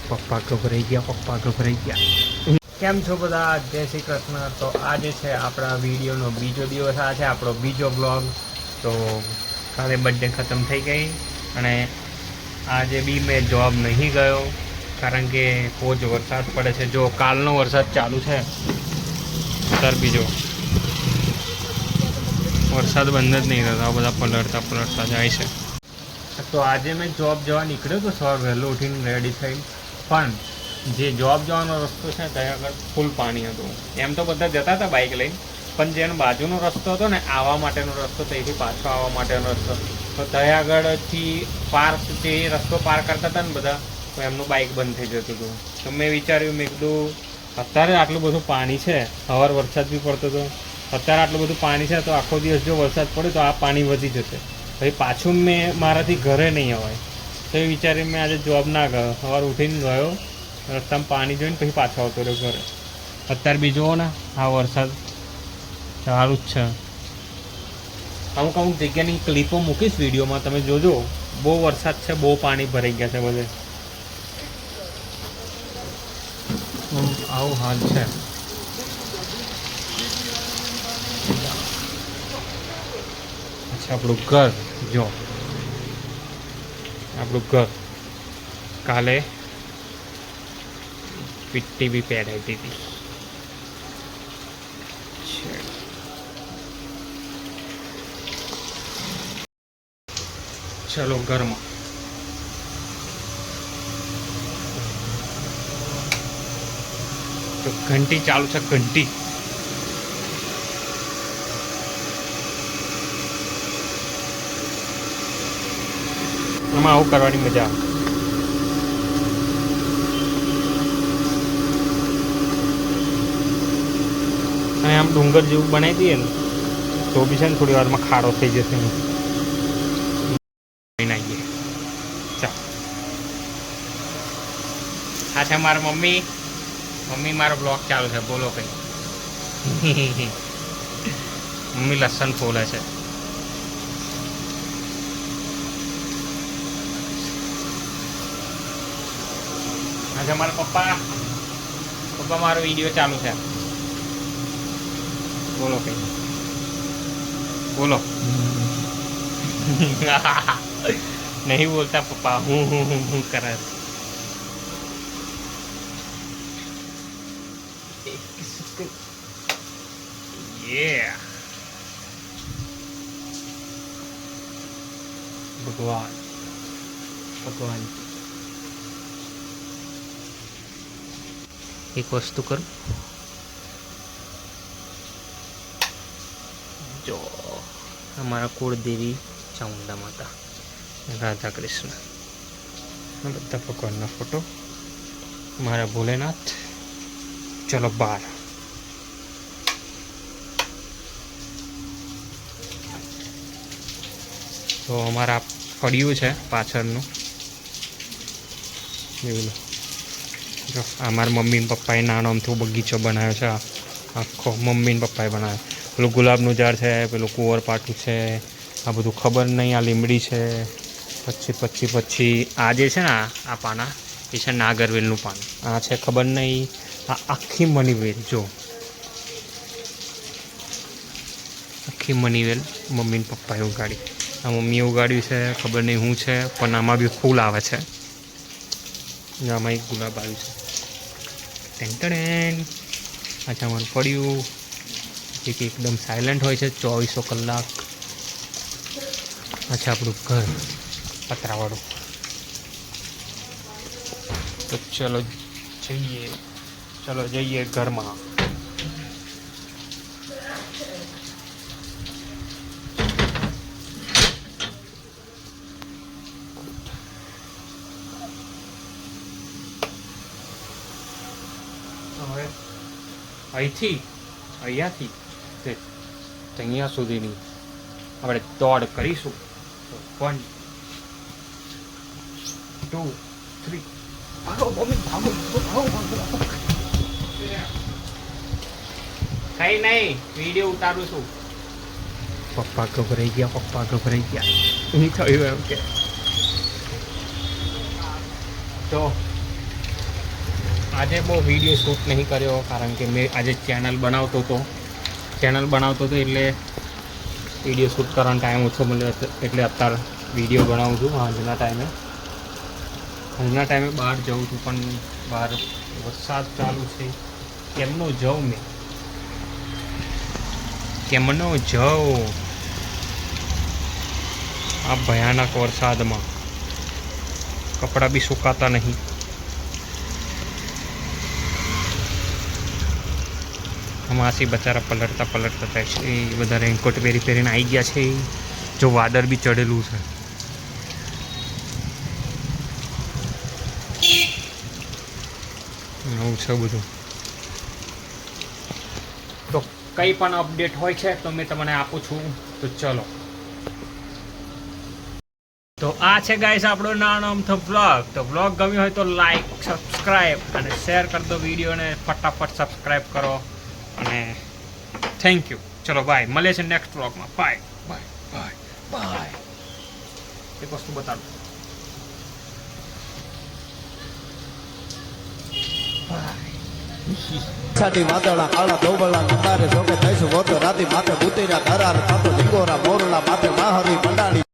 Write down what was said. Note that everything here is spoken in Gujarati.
પપ્પા ગભરાઈ ગયા. કેમ છો બધા? જય શ્રી કૃષ્ણ. તો આજે છે આપણા વિડીયોનો બીજો દિવસ. આ છે આપણો બીજો બ્લોગ. તો કાલે બર્થડે ખતમ થઈ ગઈ અને આજે બી મેં જોબ નહીં ગયો કારણ કે બહુ જ વરસાદ પડે છે. જો કાલનો વરસાદ ચાલુ છે અત્યારે બીજો વરસાદ બંધ જ નહીં થતા, બધા પલળતા જાય છે. તો આજે મેં જોબ જવા નીકળ્યો તો સવાર વહેલો ઉઠીને રેડી થઈ, પણ જે જોબ જવાનો રસ્તો છે ત્યાં આગળ ફૂલ પાણી હતું. એમ તો બધા જતા હતા બાઇક લઈને, પણ જેનો બાજુનો રસ્તો હતો ને આવવા માટેનો રસ્તો, ત્યાંથી પાછો આવવા માટેનો રસ્તો, તો ત્યાં આગળથી જે રસ્તો પાર કરતા હતા ને બધા, તો એમનું બાઇક બંધ થઈ જતું હતું. તો મેં વિચાર્યું, મેં કીધું અત્યારે આટલું બધું પાણી છે, સવાર વરસાદ બી પડતો હતો, અત્યારે આટલું બધું પાણી છે તો આખો દિવસ જો વરસાદ પડે તો આ પાણી વધી જશે, પછી પાછું મેં મારાથી ઘરે નહીં અવાય. તો એ વિચારીને મેં આજે જોબ ના ગયો. સવાર ઉઠીને ગયો, રસ્તામાં પાણી જોઈને પછી પાછો આવતો રહ્યો ઘરે. અત્યારે બી જુઓ ને આ વરસાદ સારું જ છે. અમુક જગ્યાની ક્લિપો મૂકીશ વિડીયોમાં, તમે જોજો. બહુ વરસાદ છે, બહુ પાણી ભરાઈ ગયા છે બધે. આવું હાલ છે. અચ્છા, આપણું ઘર જો, આપણું ઘર કાલે પીટ્ટી બી પહેરાઈ દીધી. ચલો ઘરમાં. તો ઘંટી ચાલુ છે, ઘંટી. આમાં આવું કરવાની મજા આવે. અને આમ ડુંગર જેવું બનાવી દઈએ ને તો બી છે ને થોડી વારમાં ખાડો થઈ જશે. આવીએ ચાલ. આ છે મારા મમ્મી. મારો બ્લોગ ચાલુ છે, બોલો કઈ. મમ્મી લસણ ફોલે છે. આજે મારા પપ્પા મારો વિડીયો ચાલુ છે, બોલો કઈ, બોલો. નહીં બોલતા પપ્પા, હું કરે. ભગવાન એક વસ્તુ કરું જો, અમારા કુળદેવી ચામુંડા માતા, રાધા કૃષ્ણ, બધા ભગવાનના ફોટો, મારા ભોલેનાથ. ચલો બહાર. તો અમારા ફળિયું છે પાછળનું, એવું. જો અમારા મમ્મી ને પપ્પાએ નાનો અમથો બગીચો બનાવ્યો છે, આખો મમ્મી ને પપ્પાએ બનાવ્યો. પેલું ગુલાબનું ઝાડ છે, પેલું કુંવરપાઠું છે, આ બધું ખબર નહીં, આ લીમડી છે. પછી આ જે છે ને આ પાના એ છે નાગરવેલનું પાન. આ છે ખબર નહીં, આ આખી મનીવેલ. જો આખી મનીવેલ મમ્મી ને પપ્પાએ ઉગાડી. આ મમ્મીએ ઉગાડ્યું છે, ખબર નહીં શું છે, પણ આમાં બી ફૂલ આવે છે. આમાં એક ગુલાબ આવ્યું છે. ટેન્ટન. અચ્છા, મને પડ્યું એક એકદમ સાયલન્ટ હોય છે 2400 કલાક. અચ્છા, આપણું ઘર પતરાવાળું. તો ચલો જઈએ ઘરમાં. હવે અહીંયાથી અહીંયા સુધીની આપણે દોડ કરીશું. 1 2 3 ભાગો મમ્મી, ભાગો. કઈ નહીં, વિડીયો ઉતારું છું. પપ્પા ગભરાઈ ગયા. નહીં થયું એમ કે. તો આજે બહુ વિડીયો શૂટ નહીં કર્યો કારણ કે મેં આજે ચેનલ બનાવતો હતો એટલે વિડીયો શૂટ કરવાનો ટાઈમ ઓછો મળ્યો એટલે અત્યારે વિડીયો બનાવું છું સાંજના ટાઈમે બહાર જાઉં છું પણ બહાર વરસાદ ચાલુ છે. કેમનો જાઉં આ ભયાનક વરસાદમાં કપડાં બી સુકાતા નહીં. માસી બચારા પલટતા થાય છે. એ બધા રેનકોટ પહેરીને આવી ગયા છે. જો વાદળ બી ચડેલું છે. એવું છે બધું. તો કંઈ પણ અપડેટ હોય છે તો મેં તમને આપું છું. તો ચલો, તો આ છે ગાઈસ આપણો નાનો અમથો વ્લોગ. તો વ્લોગ ગમ્યો હોય તો લાઈક, સબસ્ક્રાઈબ અને શેર કરી દો વિડીયોને. ફટાફટ સબસ્ક્રાઈબ કરો અને થેન્ક યુ. ચલો બાય, મળે છે નેક્સ્ટ વ્લોગમાં. Bye bye bye bye. એક વસ્તુ બતાડું. સાડી વાદળા કાળા ધોબળા કંડારે જોકે થઈશું વોતો રાતી માથે ઉતર્યા ધરાર થાતો ઢીંગોરા મોરલા માથે માહરી મંડાળી